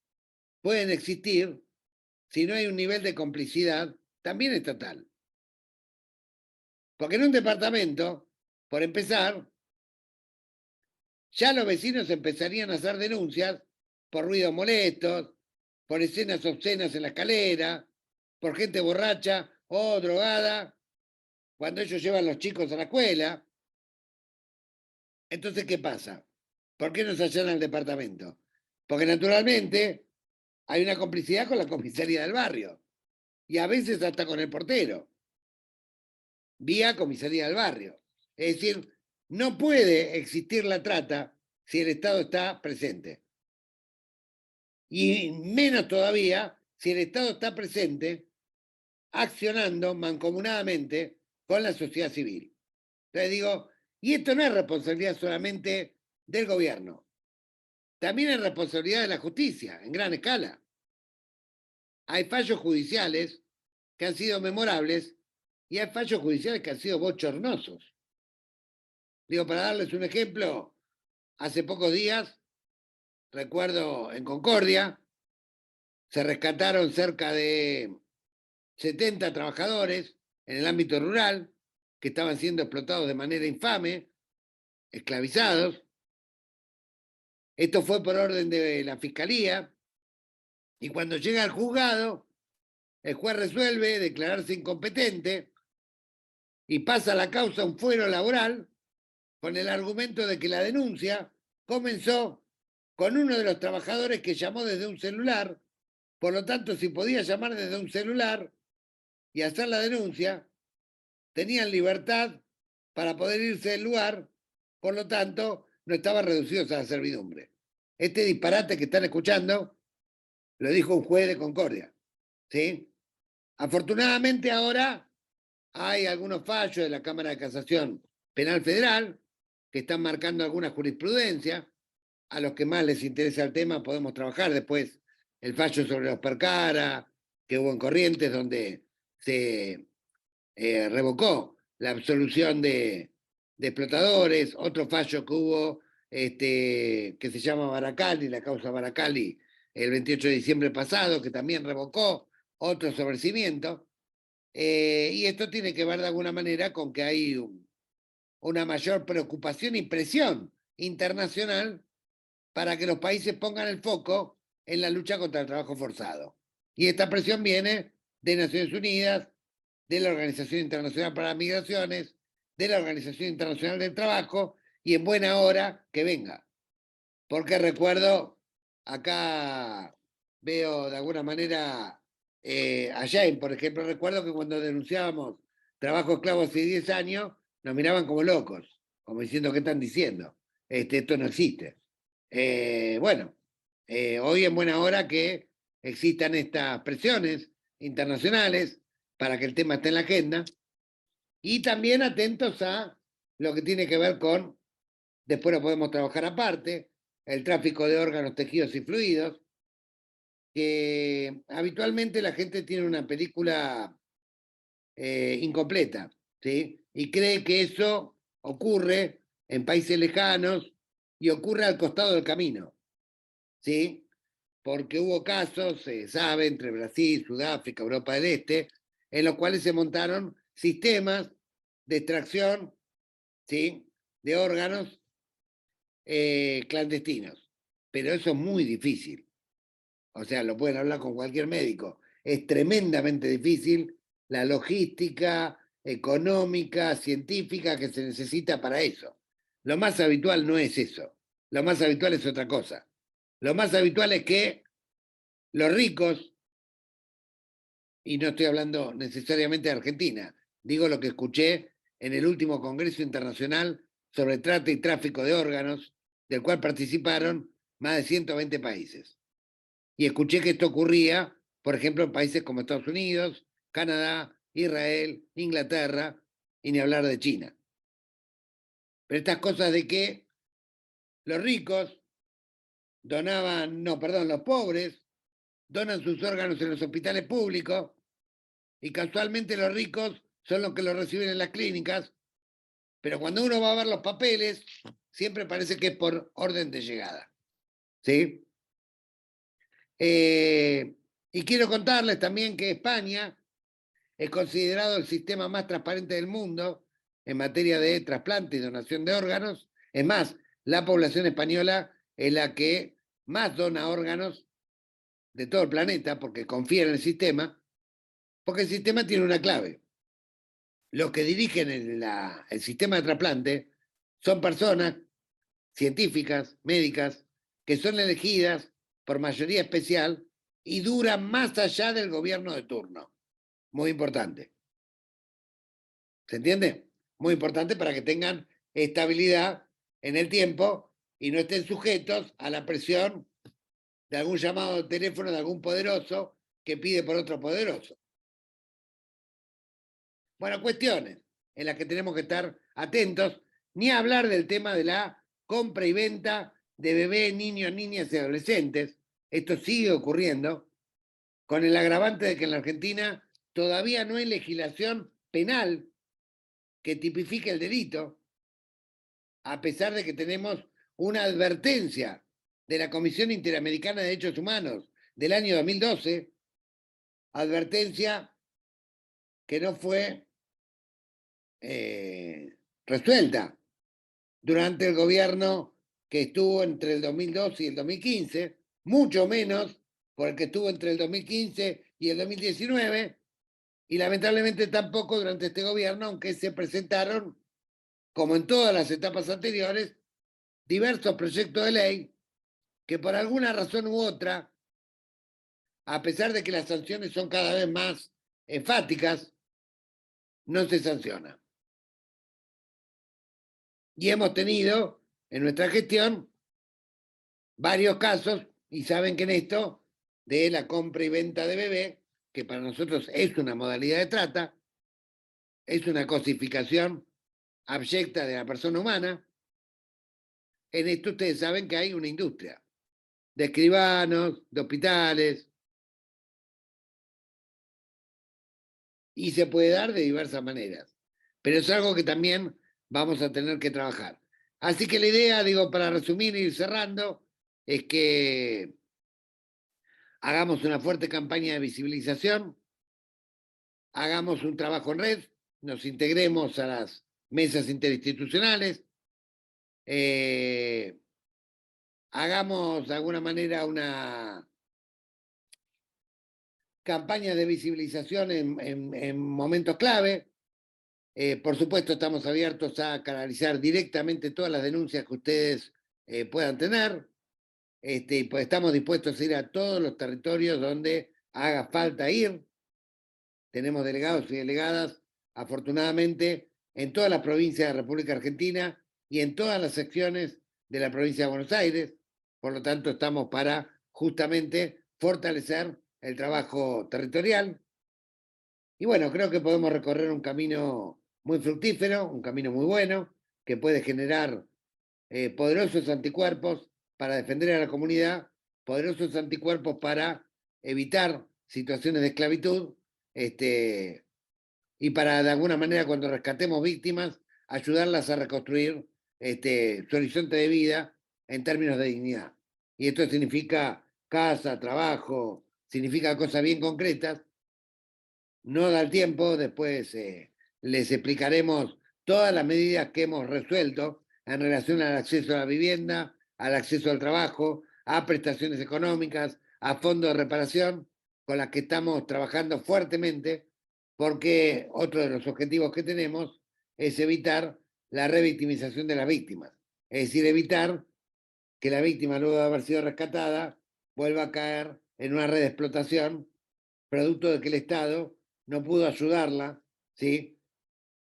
pueden existir si no hay un nivel de complicidad también estatal. Porque en un departamento, por empezar, ya los vecinos empezarían a hacer denuncias por ruidos molestos, por escenas obscenas en la escalera, por gente borracha o drogada, cuando ellos llevan a los chicos a la escuela. Entonces, ¿qué pasa? ¿Por qué no se allanan el departamento? Porque naturalmente hay una complicidad con la comisaría del barrio y a veces hasta con el portero, vía comisaría del barrio. Es decir, no puede existir la trata si el Estado está presente. Y menos todavía si el Estado está presente accionando mancomunadamente con la sociedad civil. Entonces digo, y esto no es responsabilidad solamente del gobierno, también es responsabilidad de la justicia, en gran escala. Hay fallos judiciales que han sido memorables y hay fallos judiciales que han sido bochornosos. Digo, para darles un ejemplo, hace pocos días, recuerdo en Concordia, se rescataron cerca de 70 trabajadores en el ámbito rural que estaban siendo explotados de manera infame, esclavizados. Esto fue por orden de la fiscalía y cuando llega al juzgado, el juez resuelve declararse incompetente y pasa la causa a un fuero laboral con el argumento de que la denuncia comenzó con uno de los trabajadores que llamó desde un celular. Por lo tanto, si podía llamar desde un celular y hacer la denuncia, tenían libertad para poder irse del lugar, por lo tanto, no estaban reducidos a la servidumbre. Este disparate que están escuchando lo dijo un juez de Concordia. ¿Sí? Afortunadamente ahora hay algunos fallos de la Cámara de Casación Penal Federal que están marcando alguna jurisprudencia. A los que más les interesa el tema podemos trabajar después el fallo sobre los Percara, que hubo en Corrientes, donde se revocó la absolución de explotadores, otro fallo que hubo que se llama Baracali, la causa Baracali, el 28 de diciembre pasado, que también revocó otro sobrecimiento. Y esto tiene que ver de alguna manera con que hay una mayor preocupación y presión internacional para que los países pongan el foco en la lucha contra el trabajo forzado. Y esta presión viene de Naciones Unidas, de la Organización Internacional para las Migraciones, de la Organización Internacional del Trabajo, y en buena hora que venga. Porque recuerdo, acá veo de alguna manera allá, por ejemplo, recuerdo que cuando denunciábamos trabajo esclavo hace 10 años, nos miraban como locos, como diciendo, ¿qué están diciendo? Esto no existe. Bueno, hoy en buena hora que existan estas presiones internacionales para que el tema esté en la agenda y también atentos a lo que tiene que ver con, después lo podemos trabajar aparte, el tráfico de órganos, tejidos y fluidos, que habitualmente la gente tiene una película incompleta, ¿sí? Y cree que eso ocurre en países lejanos y ocurre al costado del camino, ¿sí? Porque hubo casos, se sabe, entre Brasil, Sudáfrica, Europa del Este, en los cuales se montaron sistemas de extracción, ¿sí?, de órganos clandestinos. Pero eso es muy difícil. O sea, lo pueden hablar con cualquier médico. Es tremendamente difícil la logística económica, científica que se necesita para eso. Lo más habitual no es eso. Lo más habitual es otra cosa. Lo más habitual es que los ricos, y no estoy hablando necesariamente de Argentina, digo lo que escuché en el último Congreso Internacional sobre Trata y Tráfico de Órganos, del cual participaron más de 120 países. Y escuché que esto ocurría, por ejemplo, en países como Estados Unidos, Canadá, Israel, Inglaterra, y ni hablar de China. Pero estas cosas de que los ricos donaban, no, perdón, los pobres donan sus órganos en los hospitales públicos y casualmente los ricos son los que los reciben en las clínicas, pero cuando uno va a ver los papeles, siempre parece que es por orden de llegada. ¿Sí? Y quiero contarles también que España es considerado el sistema más transparente del mundo en materia de trasplante y donación de órganos. Es más, la población española es la que más dona órganos de todo el planeta porque confía en el sistema, porque el sistema tiene una clave. Los que dirigen el sistema de trasplante son personas científicas, médicas, que son elegidas por mayoría especial y duran más allá del gobierno de turno. Muy importante. ¿Se entiende? Muy importante para que tengan estabilidad en el tiempo y no estén sujetos a la presión de algún llamado de teléfono de algún poderoso que pide por otro poderoso. Bueno, cuestiones en las que tenemos que estar atentos, ni hablar del tema de la compra y venta de bebés, niños, niñas y adolescentes. Esto sigue ocurriendo, con el agravante de que en la Argentina todavía no hay legislación penal que tipifique el delito, a pesar de que tenemos una advertencia de la Comisión Interamericana de Derechos Humanos del año 2012, advertencia que no fue resuelta durante el gobierno que estuvo entre el 2012 y el 2015, mucho menos por el que estuvo entre el 2015 y el 2019, y lamentablemente tampoco durante este gobierno, aunque se presentaron, como en todas las etapas anteriores, diversos proyectos de ley que por alguna razón u otra, a pesar de que las sanciones son cada vez más enfáticas, no se sanciona. Y hemos tenido en nuestra gestión varios casos, y saben que en esto de la compra y venta de bebé, que para nosotros es una modalidad de trata, es una cosificación abyecta de la persona humana, en esto ustedes saben que hay una industria de escribanos, de hospitales, y se puede dar de diversas maneras. Pero es algo que también vamos a tener que trabajar. Así que la idea, digo, para resumir y ir cerrando, es que hagamos una fuerte campaña de visibilización, hagamos un trabajo en red, nos integremos a las mesas interinstitucionales, hagamos de alguna manera una campaña de visibilización en momentos clave. Por supuesto, estamos abiertos a canalizar directamente todas las denuncias que ustedes puedan tener. Y pues estamos dispuestos a ir a todos los territorios donde haga falta ir. Tenemos delegados y delegadas, afortunadamente, en todas las provincias de la República Argentina y en todas las secciones de la provincia de Buenos Aires. Por lo tanto, estamos para justamente fortalecer el trabajo territorial. Y bueno, creo que podemos recorrer un camino muy fructífero, un camino muy bueno, que puede generar poderosos anticuerpos para defender a la comunidad, poderosos anticuerpos para evitar situaciones de esclavitud, y para de alguna manera cuando rescatemos víctimas, ayudarlas a reconstruir su horizonte de vida en términos de dignidad. Y esto significa casa, trabajo, significa cosas bien concretas. No da el tiempo, después les explicaremos todas las medidas que hemos resuelto en relación al acceso a la vivienda, al acceso al trabajo, a prestaciones económicas, a fondos de reparación, con las que estamos trabajando fuertemente, porque otro de los objetivos que tenemos es evitar la revictimización de las víctimas. Es decir, evitar que la víctima, luego de haber sido rescatada, vuelva a caer en una red de explotación, producto de que el Estado no pudo ayudarla, ¿sí?,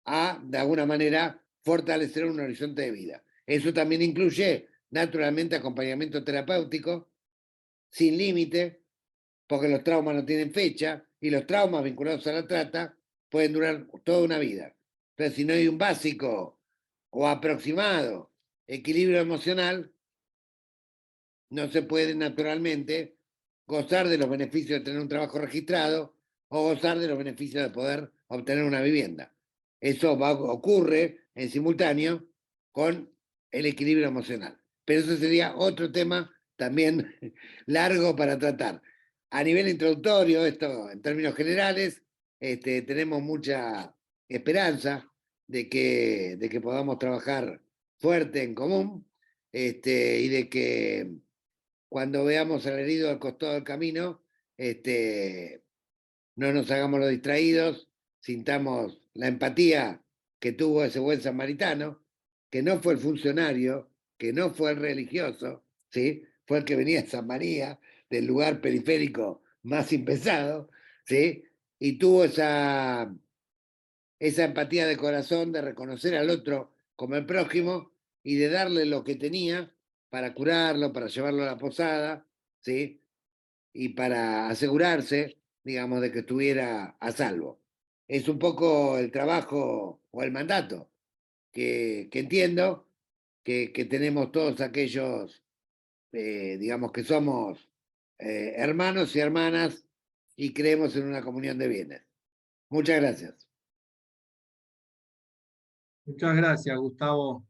a, de alguna manera, fortalecer un horizonte de vida. Eso también incluye, naturalmente, acompañamiento terapéutico, sin límite, porque los traumas no tienen fecha, y los traumas vinculados a la trata pueden durar toda una vida. Entonces, si no hay un básico o aproximado equilibrio emocional, no se puede naturalmente gozar de los beneficios de tener un trabajo registrado o gozar de los beneficios de poder obtener una vivienda. Eso ocurre en simultáneo con el equilibrio emocional. Pero eso sería otro tema también largo para tratar. A nivel introductorio, esto en términos generales, tenemos mucha esperanza de que podamos trabajar fuerte en común, y de que cuando veamos al herido al costado del camino, no nos hagamos los distraídos, sintamos la empatía que tuvo ese buen samaritano, que no fue el funcionario, que no fue el religioso, ¿sí?, fue el que venía de San María, del lugar periférico más impensado, ¿sí?, y tuvo esa empatía de corazón de reconocer al otro como el prójimo y de darle lo que tenía para curarlo, para llevarlo a la posada, ¿sí?, y para asegurarse, digamos, de que estuviera a salvo. Es un poco el trabajo o el mandato que entiendo que tenemos todos aquellos, digamos, que somos hermanos y hermanas y creemos en una comunión de bienes. Muchas gracias. Muchas gracias, Gustavo.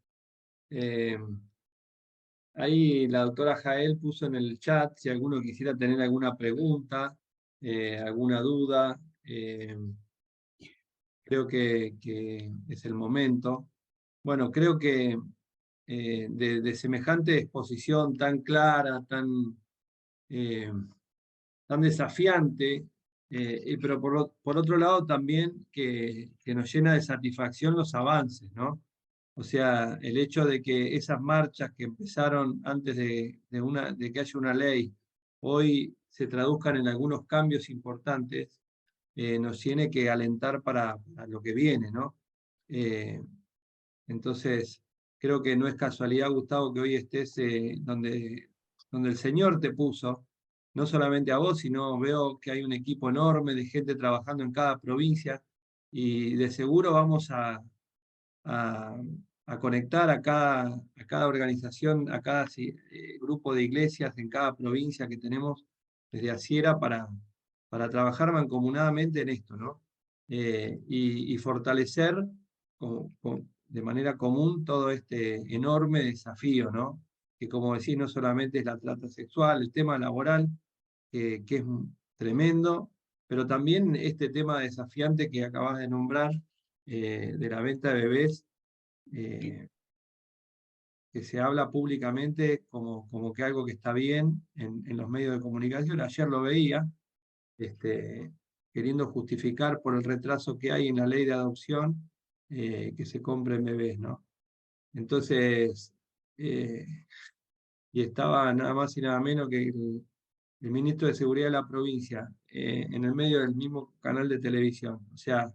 Ahí la doctora Jael puso en el chat si alguno quisiera tener alguna pregunta, alguna duda. Creo que es el momento. Bueno, creo que de semejante exposición tan clara, tan desafiante, pero por otro lado también que nos llena de satisfacción los avances, ¿no? O sea, el hecho de que esas marchas que empezaron antes de que haya una ley, hoy se traduzcan en algunos cambios importantes, nos tiene que alentar para lo que viene, ¿no? Entonces, creo que no es casualidad, Gustavo, que hoy estés donde el Señor te puso, no solamente a vos, sino veo que hay un equipo enorme de gente trabajando en cada provincia, y de seguro vamos a conectar a cada organización, a cada grupo de iglesias en cada provincia que tenemos desde Asiera para trabajar mancomunadamente en esto, ¿no? Y fortalecer de manera común todo este enorme desafío, ¿no? Que, como decís, no solamente es la trata sexual, el tema laboral, que es tremendo, pero también este tema desafiante que acabas de nombrar, de la venta de bebés, que se habla públicamente como que algo que está bien en los medios de comunicación. Ayer lo veía, queriendo justificar por el retraso que hay en la ley de adopción, que se compren bebés, ¿no? Entonces, y estaba nada más y nada menos que el ministro de Seguridad de la provincia, en el medio del mismo canal de televisión. O sea,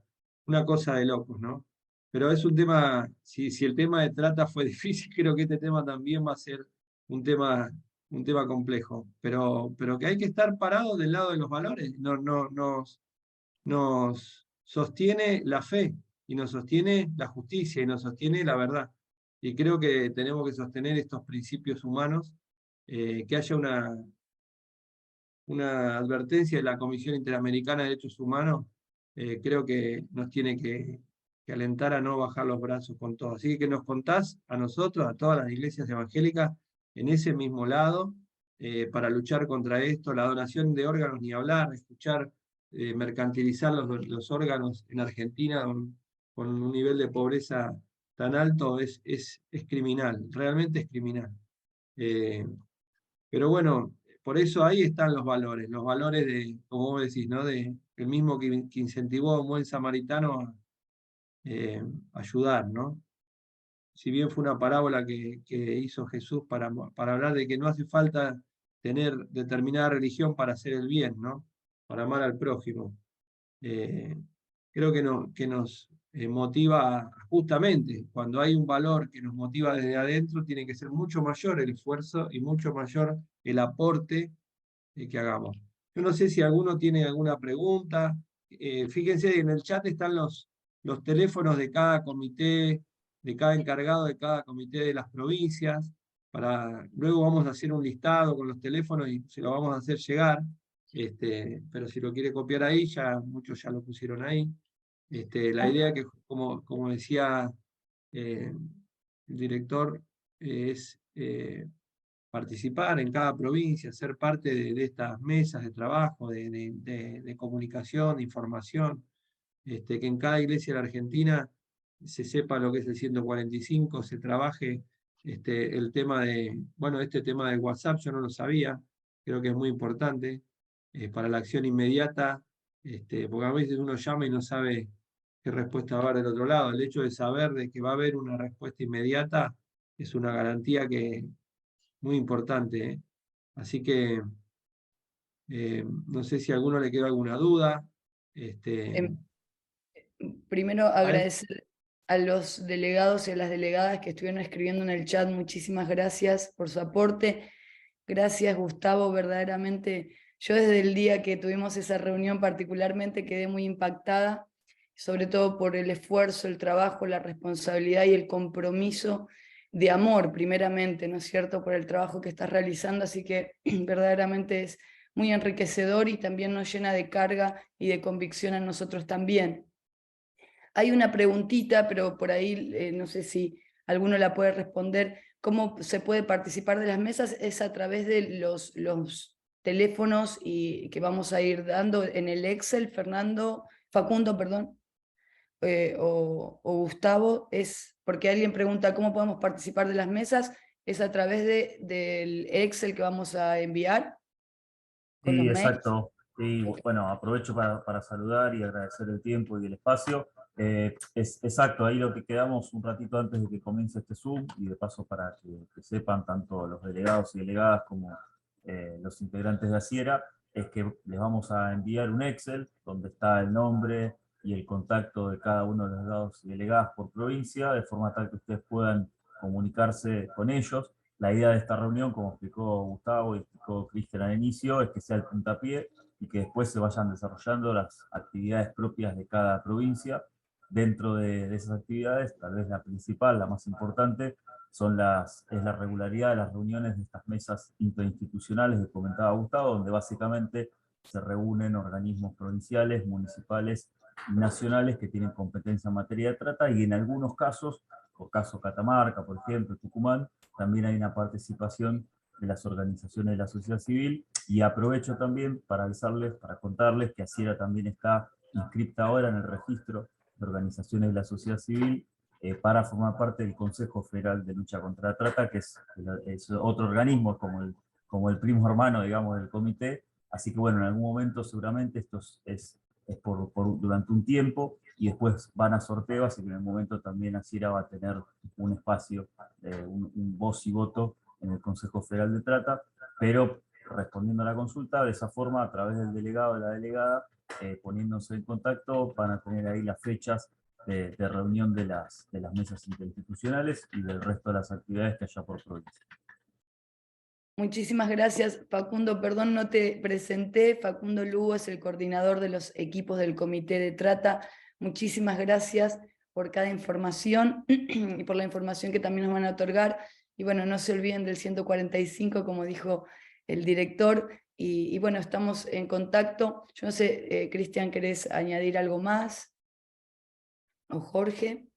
una cosa de locos, ¿no? Pero es un tema, si el tema de trata fue difícil, creo que este tema también va a ser un tema complejo, pero que hay que estar parado del lado de los valores. Nos sostiene la fe, y nos sostiene la justicia, y nos sostiene la verdad. Y creo que tenemos que sostener estos principios humanos, que haya una advertencia de la Comisión Interamericana de Derechos Humanos, creo que nos tiene que alentar a no bajar los brazos con todo. Así que nos contás a nosotros, a todas las iglesias evangélicas, en ese mismo lado, para luchar contra esto, la donación de órganos ni hablar, escuchar mercantilizar los órganos en Argentina con un nivel de pobreza tan alto es criminal, realmente es criminal. Pero bueno, por eso ahí están los valores de, como vos decís, ¿no? De el mismo que incentivó a un buen samaritano a ayudar, ¿no? Si bien fue una parábola que hizo Jesús para hablar de que no hace falta tener determinada religión para hacer el bien, ¿no? Para amar al prójimo. Creo que nos motiva justamente, cuando hay un valor que nos motiva desde adentro, tiene que ser mucho mayor el esfuerzo y mucho mayor el aporte que hagamos. Yo no sé si alguno tiene alguna pregunta. Fíjense, en el chat están los teléfonos de cada comité, de cada encargado de cada comité de las provincias. Luego vamos a hacer un listado con los teléfonos y se lo vamos a hacer llegar. Pero si lo quiere copiar ahí, muchos ya lo pusieron ahí. La idea que, como decía el director, es participar en cada provincia, ser parte de estas mesas de trabajo, de comunicación, de información, que en cada iglesia de la Argentina se sepa lo que es el 145, se trabaje el tema este tema de WhatsApp, yo no lo sabía, creo que es muy importante para la acción inmediata, porque a veces uno llama y no sabe qué respuesta va a haber del otro lado. El hecho de saber de que va a haber una respuesta inmediata es una garantía muy importante. Así que no sé si a alguno le quedó alguna duda. Primero agradecer a los delegados y a las delegadas que estuvieron escribiendo en el chat. Muchísimas gracias por su aporte. Gracias, Gustavo. Verdaderamente, yo desde el día que tuvimos esa reunión particularmente quedé muy impactada, sobre todo por el esfuerzo, el trabajo, la responsabilidad y el compromiso de amor, primeramente, ¿no es cierto?, por el trabajo que estás realizando. Así que verdaderamente es muy enriquecedor y también nos llena de carga y de convicción a nosotros también. Hay una preguntita, pero por ahí no sé si alguno la puede responder. ¿Cómo se puede participar de las mesas? Es a través de los teléfonos y que vamos a ir dando en el Excel, Facundo, perdón, o Gustavo. Es porque alguien pregunta cómo podemos participar de las mesas. Es a través del Excel que vamos a enviar con los Sí, mails. exacto. Sí, bueno, aprovecho para saludar y agradecer el tiempo y el espacio. Es exacto, ahí lo que quedamos un ratito antes de que comience este Zoom, y de paso para que sepan tanto los delegados y delegadas como los integrantes de Asiera, es que les vamos a enviar un Excel donde está el nombre y el contacto de cada uno de los delegados y delegadas por provincia, de forma tal que ustedes puedan comunicarse con ellos. La idea de esta reunión, como explicó Gustavo y explicó Cristian al inicio, es que sea el puntapié y que después se vayan desarrollando las actividades propias de cada provincia. Dentro de esas actividades, tal vez la principal, la más importante, es la regularidad de las reuniones de estas mesas interinstitucionales que comentaba Gustavo, donde básicamente se reúnen organismos provinciales, municipales y nacionales que tienen competencia en materia de trata, y en algunos casos, por caso Catamarca, por ejemplo, Tucumán, también hay una participación de las organizaciones de la sociedad civil. Y aprovecho también para avisarles, para contarles que Asiera también está inscripta ahora en el registro de organizaciones de la sociedad civil para formar parte del Consejo Federal de Lucha contra la Trata, que es otro organismo como el primo hermano, digamos, del comité. Así que bueno, en algún momento seguramente esto es durante un tiempo, y después van a sorteo, así que en el momento también Asiera va a tener un espacio, un voz y voto en el Consejo Federal de Trata, pero respondiendo a la consulta, de esa forma, a través del delegado o de la delegada, poniéndose en contacto, van a tener ahí las fechas de reunión de las mesas interinstitucionales y del resto de las actividades que haya por provincia. Muchísimas gracias, Facundo. Perdón, no te presenté. Facundo Lugo es el coordinador de los equipos del Comité de Trata. Muchísimas gracias por cada información y por la información que también nos van a otorgar. Y bueno, no se olviden del 145, como dijo el director, y bueno, estamos en contacto. Yo no sé, Cristian, ¿querés añadir algo más? ¿O Jorge?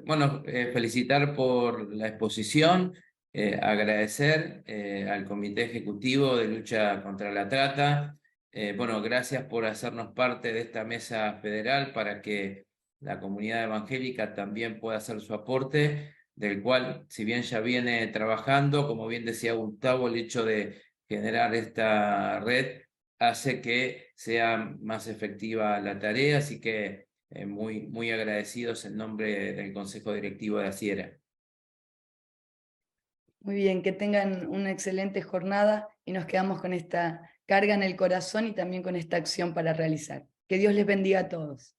Bueno, felicitar por la exposición, agradecer al Comité Ejecutivo de Lucha contra la Trata. Bueno, gracias por hacernos parte de esta mesa federal para que la comunidad evangélica también pueda hacer su aporte, del cual, si bien ya viene trabajando, como bien decía Gustavo, el hecho de generar esta red hace que sea más efectiva la tarea, así que muy agradecidos en nombre del Consejo Directivo de Asiera. Muy bien, que tengan una excelente jornada y nos quedamos con esta carga en el corazón y también con esta acción para realizar. Que Dios les bendiga a todos.